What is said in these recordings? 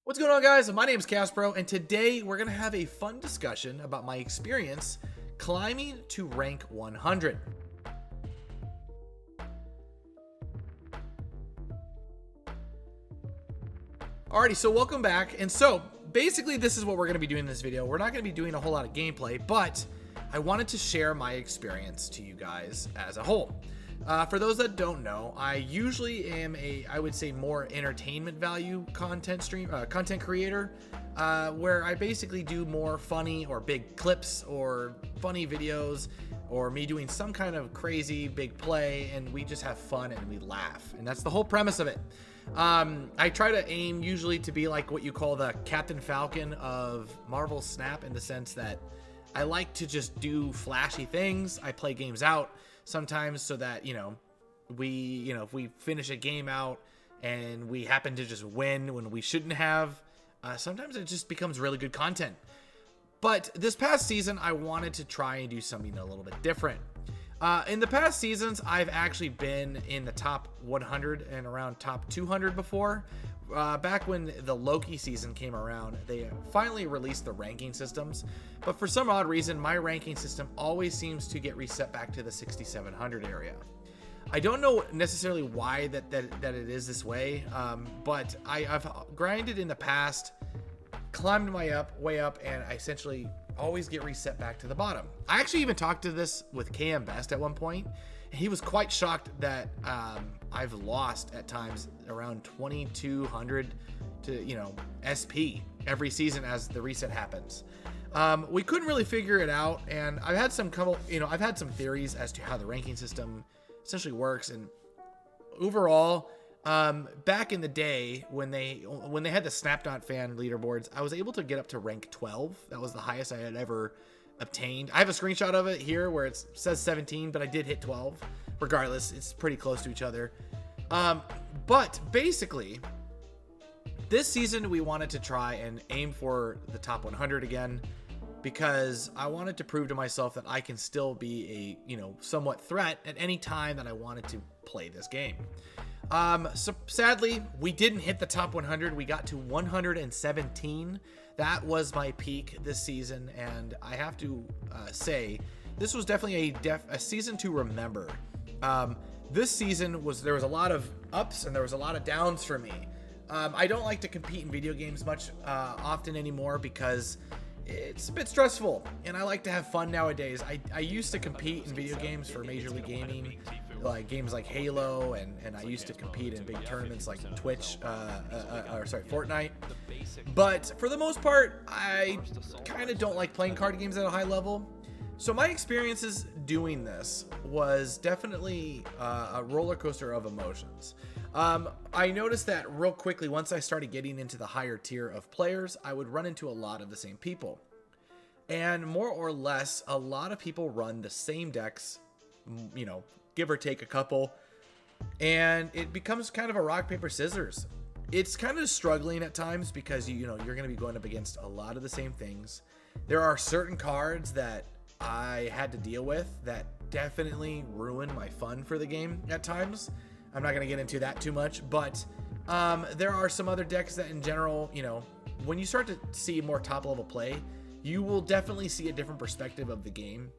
What's going on, guys? My name is Chaospro, and today we're going to have a fun discussion about my experience climbing to rank 100. Alrighty, so welcome back. And so basically this is what we're going to be doing in this video. We're not going to be doing a whole lot of gameplay, but I wanted to share my experience to you guys as a whole. For those that don't know, I usually am I would say more entertainment value content creator, where I basically do more funny or big clips or funny videos, or me doing some kind of crazy big play, and we just have fun and we laugh, and that's the whole premise of it. I try to aim usually to be like what you call the Captain Falcon of Marvel Snap, in the sense that I like to just do flashy things. I play games out sometimes so that, if we finish a game out and we happen to just win when we shouldn't have, sometimes it just becomes really good content. But this past season, I wanted to try and do something a little bit different. In the past seasons, I've actually been in the top 100 and around top 200 before. Back when the Loki season came around, they finally released the ranking systems, but for some odd reason, my ranking system always seems to get reset back to the 6,700 area. I don't know necessarily why that it is this way, but I've grinded in the past, climbed my way up, and I essentially always get reset back to the bottom. I actually even talked to this with KM Best at one point, and he was quite shocked that I've lost at times around 2,200 to SP every season as the reset happens. We couldn't really figure it out, and I've had some theories as to how the ranking system essentially works. And overall, back in the day when they had the Snapdot fan leaderboards, I was able to get up to rank 12. That was the highest I had ever obtained. I have a screenshot of it here where it says 17, but I did hit 12. Regardless, it's pretty close to each other. But basically, this season we wanted to try and aim for the top 100 again, because I wanted to prove to myself that I can still be a somewhat threat at any time that I wanted to play this game. So sadly, we didn't hit the top 100. We got to 117. That was my peak this season, and I have to say this was definitely a season to remember. This season there was a lot of ups and there was a lot of downs for me. I don't like to compete in video games much often anymore because it's a bit stressful, and I like to have fun nowadays. I used to compete in video games for Major League Gaming, like games like Halo, and I used to compete in big tournaments like Fortnite. But for the most part, I kind of don't like playing card games at a high level. So my experiences doing this was definitely a roller coaster of emotions. I noticed that real quickly once I started getting into the higher tier of players, I would run into a lot of the same people. And more or less, a lot of people run the same decks, give or take a couple, and it becomes kind of a rock, paper, scissors. It's kind of struggling at times because you're going to be going up against a lot of the same things. There are certain cards that I had to deal with that definitely ruined my fun for the game at times. I'm not going to get into that too much, but there are some other decks that in general, when you start to see more top level play, you will definitely see a different perspective of the game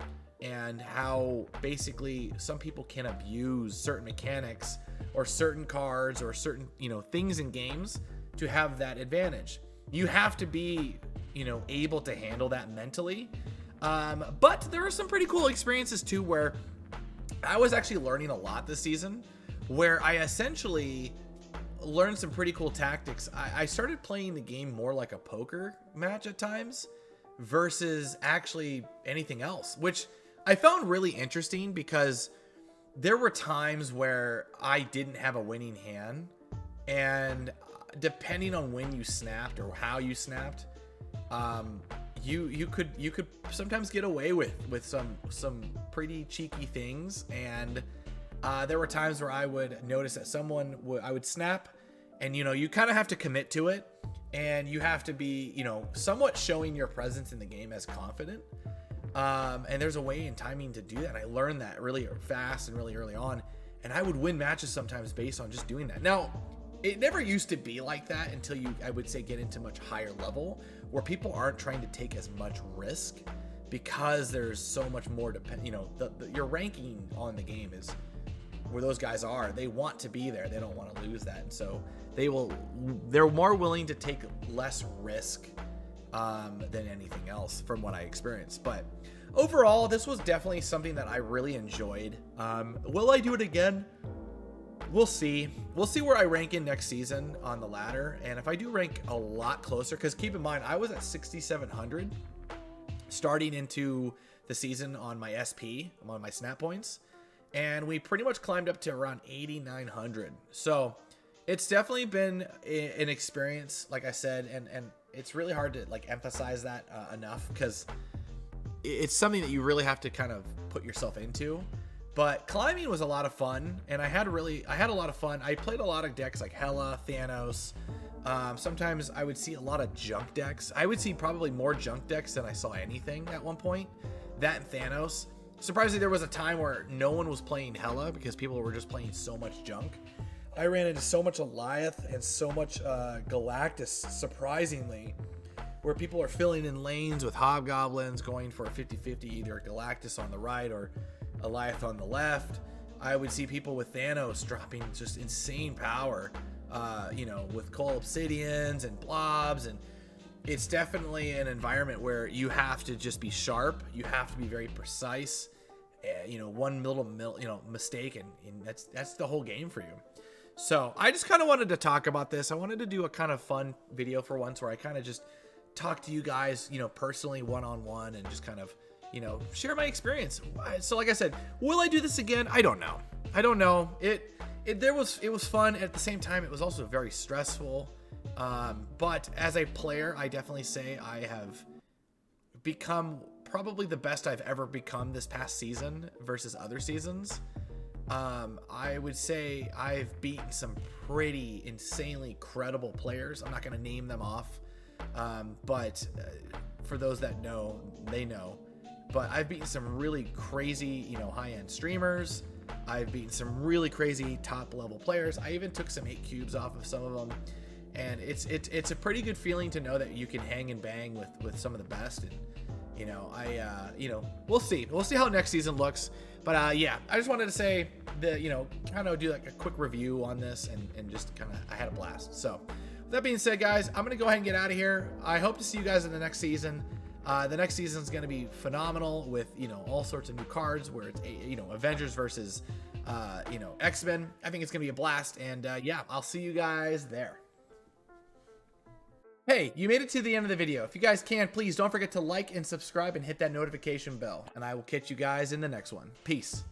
and how basically some people can abuse certain mechanics or certain cards or certain, things in games to have that advantage. You have to be, able to handle that mentally. But there are some pretty cool experiences too, where I was actually learning a lot this season, where I essentially learned some pretty cool tactics. I started playing the game more like a poker match at times versus actually anything else, which I found really interesting because there were times where I didn't have a winning hand, and depending on when you snapped or how you snapped, you could sometimes get away with some pretty cheeky things. And there were times where I would notice that I would snap, and you kind of have to commit to it, and you have to be somewhat showing your presence in the game as confident. And there's a way and timing to do that. And I learned that really fast and really early on, and I would win matches sometimes based on just doing that. Now, it never used to be like that until you, I would say, get into much higher level where people aren't trying to take as much risk because there's so much more you know, your ranking on the game is where those guys are. They want to be there. They don't want to lose that. And so they're more willing to take less risk than anything else from what I experienced. But overall, this was definitely something that I really enjoyed. Will I do it again? We'll see. We'll see where I rank in next season on the ladder. And if I do rank a lot closer, because keep in mind, I was at 6,700 starting into the season on my SP, on my snap points. And we pretty much climbed up to around 8,900. So it's definitely been an experience, like I said, and it's really hard to like emphasize that enough, because it's something that you really have to kind of put yourself into. But climbing was a lot of fun, and I had a lot of fun. I played a lot of decks like Hela, Thanos. Sometimes I would see a lot of junk decks. I would see probably more junk decks than I saw anything at one point. That and Thanos. Surprisingly, there was a time where no one was playing Hela because people were just playing so much junk. I ran into so much Alioth and so much Galactus, surprisingly, where people are filling in lanes with Hobgoblins, going for a 50-50, either Galactus on the right or Alioth on the left. I would see people with Thanos dropping just insane power, you know, with Coal Obsidians and Blobs, and it's definitely an environment where you have to just be sharp. You have to be very precise. You know, one little mistake, and that's the whole game for you. So I just kind of wanted to talk about this. I wanted to do a kind of fun video for once, where I kind of just talk to you guys, you know, personally, one-on-one, and just kind of, you know, share my experience. So like I said, will I do this again? I don't know. It was fun. At the same time, it was also very stressful. But as a player, I definitely say I have become probably the best I've ever become this past season versus other seasons. I would say I've beaten some pretty insanely credible players. I'm not going to name them off. But for those that know, they know. But I've beaten some really crazy, you know, high-end streamers. I've beaten some really crazy top-level players. I even took some 8 cubes off of some of them. And it's a pretty good feeling to know that you can hang and bang with some of the best. And, you know, you know, we'll see how next season looks. But yeah, I just wanted to say that, you know, kind of do like a quick review on this, and just kind of, I had a blast. So with that being said, guys, I'm going to go ahead and get out of here. I hope to see you guys in the next season. The next season is going to be phenomenal with, you know, all sorts of new cards, where it's, you know, Avengers versus, you know, X-Men. I think it's going to be a blast. And yeah, I'll see you guys there. Hey, you made it to the end of the video. If you guys can, please don't forget to like and subscribe and hit that notification bell. And I will catch you guys in the next one. Peace.